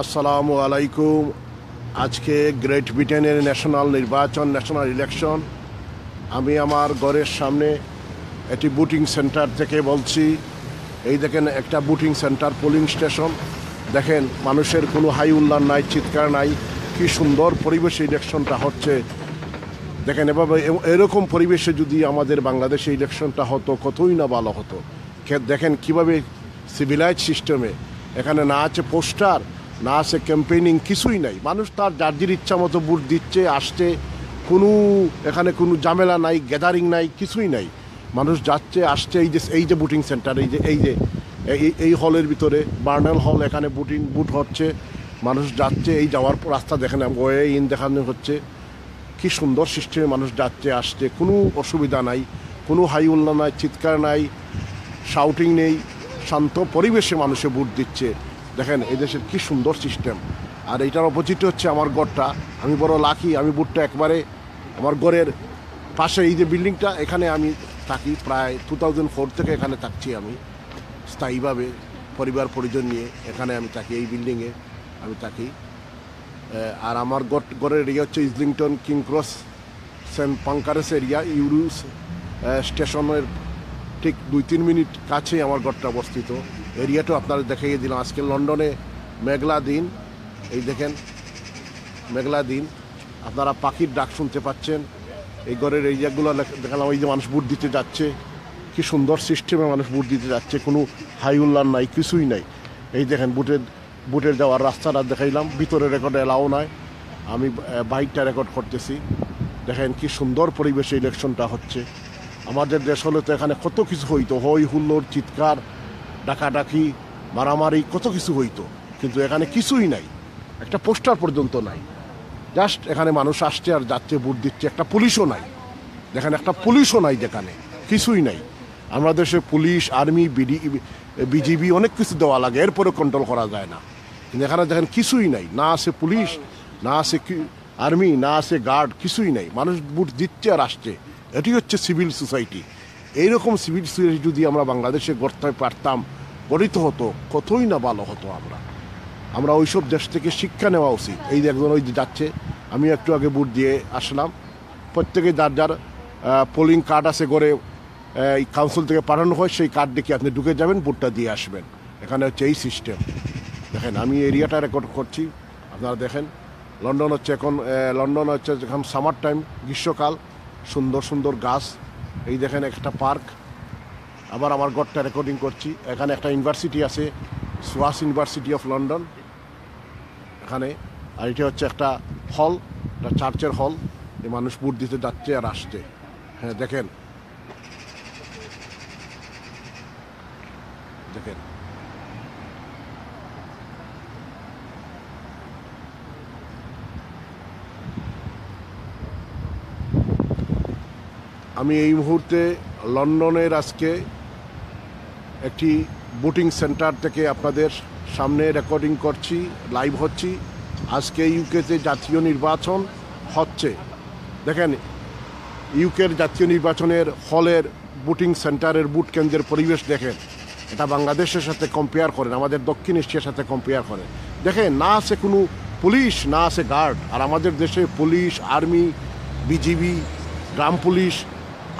আসসালামু আলাইকুম। আজকে গ্রেট ব্রিটেনের ন্যাশনাল ইলেকশন। আমি আমার ঘরের সামনে একটি বুটিং সেন্টার থেকে বলছি। এই দেখেন একটা বুটিং সেন্টার, পোলিং স্টেশন। দেখেন মানুষের কোনো হাই উল্লার নাই, চিৎকার নাই। কি সুন্দর পরিবেশে ইলেকশনটা হচ্ছে। দেখেন এভাবে এরকম পরিবেশে যদি আমাদের বাংলাদেশে ইলেকশনটা হতো কতই না ভালো হতো। দেখেন কিভাবে সিভিলাইজ সিস্টেমে, এখানে না আছে পোস্টার, না আছে ক্যাম্পেইনিং, কিছুই নাই। মানুষ তার যার ইচ্ছা মতো ভোট দিচ্ছে, আসছে। এখানে কোনো ঝামেলা নাই, গ্যাদারিং নাই, কিছুই নাই। মানুষ যাচ্ছে, আসছে। এই যে বুটিং সেন্টার, এই হলের ভিতরে বার্নাল হল, এখানে বুট হচ্ছে। মানুষ যাচ্ছে, এই যাওয়ার রাস্তা দেখেন ওয়ে ইন দেখানো হচ্ছে। কি সুন্দর সিস্টেমে মানুষ যাচ্ছে, আসছে, কোনো অসুবিধা নাই, কোনো হাই উল্লা নাই, চিৎকার নাই, শাউটিং নেই। শান্ত পরিবেশে মানুষে ভোট দিচ্ছে। দেখেন এই দেশের কি সুন্দর সিস্টেম। আর এইটার অপোজিটে হচ্ছে আমার ঘরটা। আমি বড় লাকি, আমি ভোটটা একবারে আমার ঘরের পাশে, এই যে বিল্ডিংটা, এখানে আমি থাকি প্রায় 2004 থেকে এখানে থাকছি আমি স্থায়ীভাবে, পরিবার পরিজন নিয়ে এখানে আমি থাকি, এই বিল্ডিংয়ে আমি থাকি। আর আমার ঘরের এরিয়া হচ্ছে Islington, king cross, saint Pancras area. ইউরুস স্টেশনের ঠিক 2-3 মিনিট কাছেই আমার ঘরটা অবস্থিত। এরিয়াটাও আপনারা দেখিয়ে দিলাম। আজকে লন্ডনে মেঘলা দিন, এই দেখেন মেঘলা দিন, আপনারা পাখির ডাক শুনতে পাচ্ছেন। এই ঘরের এরিয়াগুলো দেখালাম। এই যে মানুষ ভোট দিতে যাচ্ছে, কি সুন্দর সিস্টেমে মানুষ ভোট দিতে যাচ্ছে, কোনো হাই উল্লার নাই, কিছুই নাই। এই দেখেন বুটের যাওয়ার রাস্তাটা দেখাইলাম। ভিতরে রেকর্ড এলাও নয়, আমি বাইকটা রেকর্ড করতেছি। দেখেন কি সুন্দর পরিবেশে ইলেকশনটা হচ্ছে। আমাদের দেশ হলে তো এখানে কত কিছু হইতো, হই হুল্লোড়, চিৎকার, ডাকাডাকি, মারামারি, কত কিছু হইতো। কিন্তু এখানে কিছুই নাই, একটা পোস্টার পর্যন্ত নাই। জাস্ট এখানে মানুষ আসছে আর যাচ্ছে, ভোট দিচ্ছে। একটা পুলিশও নাই, দেখেন একটা পুলিশও নাই, যেখানে কিছুই নাই। আমরা দেশে পুলিশ, আর্মি, বিজিবি অনেক কিছু দেওয়া লাগে, এরপরে কন্ট্রোল করা যায় না। কিন্তু এখানে দেখেন কিছুই নাই, না আছে পুলিশ, না আছে আর্মি, না আছে গার্ড, কিছুই নাই। মানুষ ভোট দিচ্ছে আর আসছে। এটি হচ্ছে সিভিল সোসাইটি। এইরকম সিভিল সোসাইটি যদি আমরা বাংলাদেশে গড়তে পারতাম, গঠিত হতো, কতই না ভালো হতো। আমরা ওইসব দেশ থেকে শিক্ষা নেওয়া উচিত। এই যে একজন ওই যে যাচ্ছে, আমি একটু আগে ভোট দিয়ে আসলাম। প্রত্যেকে যার যার পোলিং কার্ড আছে ঘরে, এই কাউন্সিল থেকে পাঠানো হয়, সেই কার্ড দেখে আপনি ঢুকে যাবেন, ভোটটা দিয়ে আসবেন। এখানে হচ্ছে এই সিস্টেম। দেখেন আমি এরিয়াটা রেকর্ড করছি, আপনারা দেখেন। লন্ডন হচ্ছে এখন সামার টাইম, গ্রীষ্মকাল, সুন্দর সুন্দর গাছ। এই দেখেন একটা পার্ক। আবার আমার ঘরটা রেকর্ডিং করছি। এখানে একটা ইউনিভার্সিটি আছে, সোয়াস ইউনিভার্সিটি অফ লন্ডন এখানে। আর এটা হচ্ছে একটা হল, একটা চার্চের হল। এই মানুষ ভোট দিতে যাচ্ছে আর আসছে। হ্যাঁ দেখেন, দেখেন আমি এই মুহূর্তে লন্ডনের আজকে একটি ভোটিং সেন্টার থেকে আপনাদের সামনে রেকর্ডিং করছি, লাইভ হচ্ছি। আজকে ইউকেতে জাতীয় নির্বাচন হচ্ছে। দেখেন ইউকের জাতীয় নির্বাচনের হলের ভোটিং সেন্টারের ভোট কেন্দ্রের পরিবেশ দেখেন। এটা বাংলাদেশের সাথে কম্পেয়ার করেন, আমাদের দক্ষিণ এশিয়ার সাথে কম্পেয়ার করেন। দেখেন না আছে কোনো পুলিশ, না আছে গার্ড। আর আমাদের দেশে পুলিশ, আর্মি, বিজিবি, গ্রাম পুলিশ,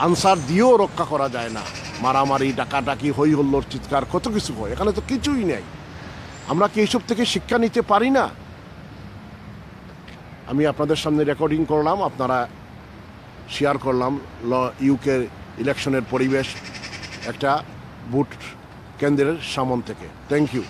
আনসার দিয়েও রক্ষা করা যায় না। মারামারি, ডাকাডাকি, হই হল্লোড়, চিৎকার, কত কিছু হয়। এখানে তো কিছুই নেই। আমরা কি এইসব থেকে শিক্ষা নিতে পারি না? আমি আপনাদের সামনে রেকর্ডিং করলাম, আপনারা শেয়ার করলাম ইউকের ইলেকশনের পরিবেশ একটা ভোট কেন্দ্রের সামন থেকে। Thank you.